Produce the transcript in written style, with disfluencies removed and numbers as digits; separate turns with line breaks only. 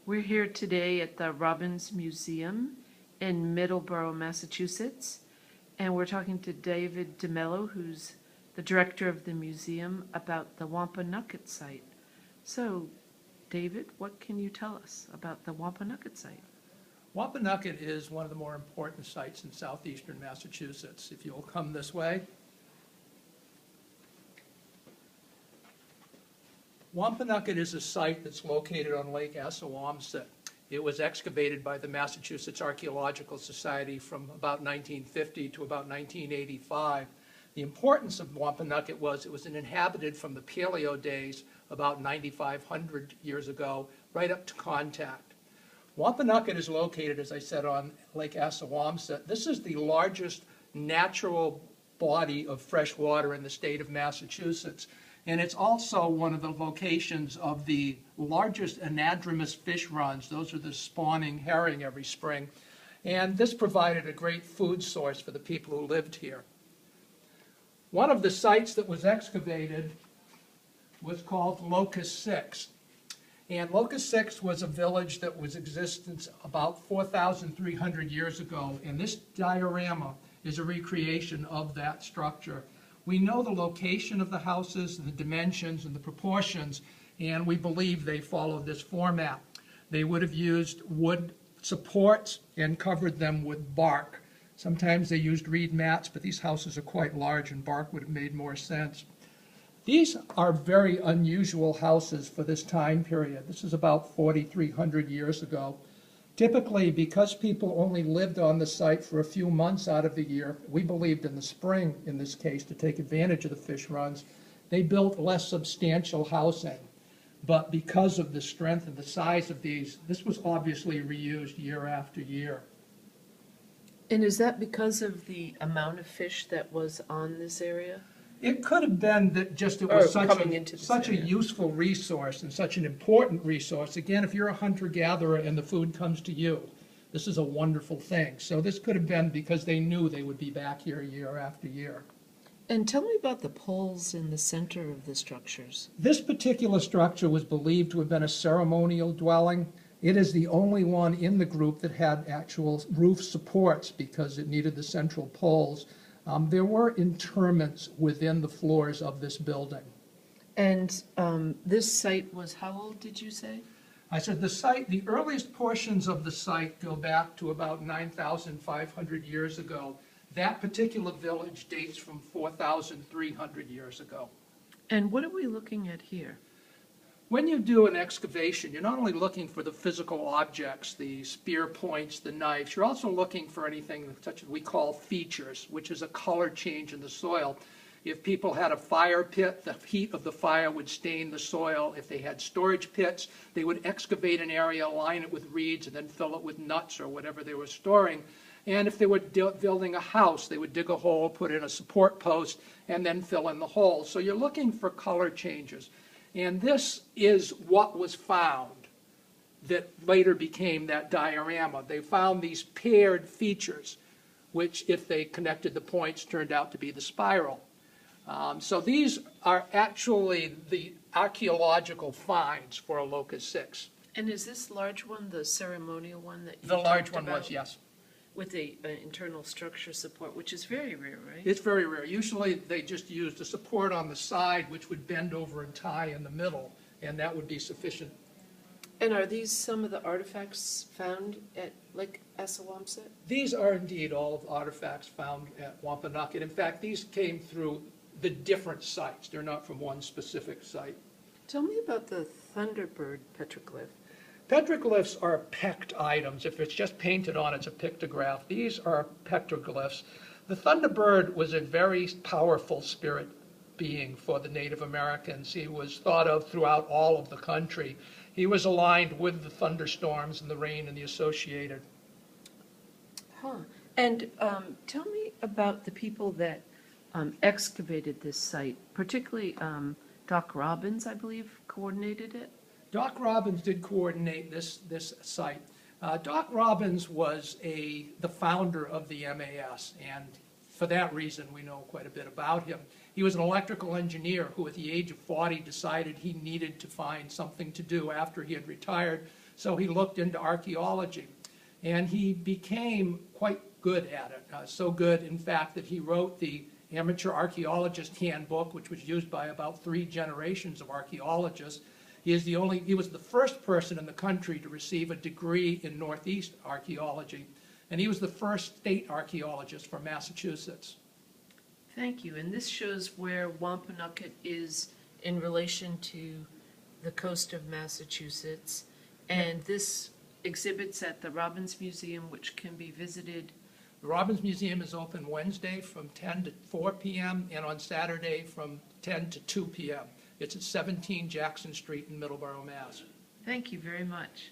We're here today at the Robbins Museum in Middleborough, Massachusetts, and we're talking to David DeMello, who's the director of the museum, about the Wapanucket site. So, David, what can you tell us about the Wapanucket site?
Wapanucket is one of the more important sites in southeastern Massachusetts. If you'll come this way. Wapanucket is a site that's located on Lake Assawamsett. It was excavated by the Massachusetts Archeological Society from about 1950 to about 1985. The importance of Wapanucket was it was inhabited from the Paleo days about 9,500 years ago right up to contact. Wapanucket is located, as I said, on Lake Assawamsett. This is the largest natural body of fresh water in the state of Massachusetts. And it's also one of the locations of the largest anadromous fish runs. Those are the spawning herring every spring. And this provided a great food source for the people who lived here. One of the sites that was excavated was called Locust 6. And Locust 6 was a village that was in existence about 4,300 years ago. And this diorama is a recreation of that structure. We know the location of the houses, the dimensions, and the proportions, and we believe they followed this format. They would have used wood supports and covered them with bark. Sometimes they used reed mats, but these houses are quite large and bark would have made more sense. These are very unusual houses for this time period. This is about 4,300 years ago. Typically, because people only lived on the site for a few months out of the year, we believed in the spring, in this case, to take advantage of the fish runs, they built less substantial housing. But because of the strength and the size of these, this was obviously reused year after year.
And is that because of the amount of fish that was on this area?
It could have been that just it was such a useful resource and such an important resource. Again, if you're a hunter-gatherer and the food comes to you, this is a wonderful thing. So this could have been because they knew they would be back here year after year.
And tell me about the poles in the center of the structures.
This particular structure was believed to have been a ceremonial dwelling. It is the only one in the group that had actual roof supports because it needed the central poles. There were interments within the floors of this building.
And this site was how old, did you say?
I said the earliest portions of the site go back to about 9,500 years ago. That particular village dates from 4,300 years ago.
And what are we looking at here?
When you do an excavation, you're not only looking for the physical objects, the spear points, the knives, you're also looking for anything such as we call features, which is a color change in the soil. If people had a fire pit, the heat of the fire would stain the soil. If they had storage pits, they would excavate an area, line it with reeds, and then fill it with nuts or whatever they were storing. And if they were building a house, they would dig a hole, put in a support post, and then fill in the hole. So you're looking for color changes. And this is what was found that later became that diorama. They found these paired features, which, if they connected the points, turned out to be the spiral. So these are actually the archaeological finds for a Locust 6.
And is this large one the ceremonial one that you
The large
talked
one
about?
was, yes.
With the internal structure support, which is very rare, right?
It's very rare. Usually they just used a support on the side which would bend over and tie in the middle, and that would be sufficient.
And are these some of the artifacts found at Lake Assawamsett?
These are indeed all of the artifacts found at Wapanucket. In fact, these came through the different sites. They're not from one specific site.
Tell me about the Thunderbird petroglyph.
Petroglyphs are pecked items. If it's just painted on, it's a pictograph. These are petroglyphs. The Thunderbird was a very powerful spirit being for the Native Americans. He was thought of throughout all of the country. He was aligned with the thunderstorms and the rain and the associated.
Huh. And tell me about the people that excavated this site, particularly Doc Robbins, I believe, coordinated it.
Doc Robbins did coordinate this site. Doc Robbins was the founder of the MAS, and for that reason we know quite a bit about him. He was an electrical engineer who at the age of 40 decided he needed to find something to do after he had retired, So he looked into archaeology, and he became quite good at it. So good, in fact, that he wrote the Amateur Archaeologist Handbook, which was used by about 3 generations of archaeologists. He was the first person in the country to receive a degree in Northeast archaeology, and he was the first state archaeologist for Massachusetts.
Thank you. And this shows where Wapanucket is in relation to the coast of Massachusetts. And this exhibits at the Robbins Museum, which can be visited.
The Robbins Museum is open Wednesday from 10 to 4 p.m. and on Saturday from 10 to 2 p.m. It's at 17 Jackson Street in Middleborough, Mass.
Thank you very much.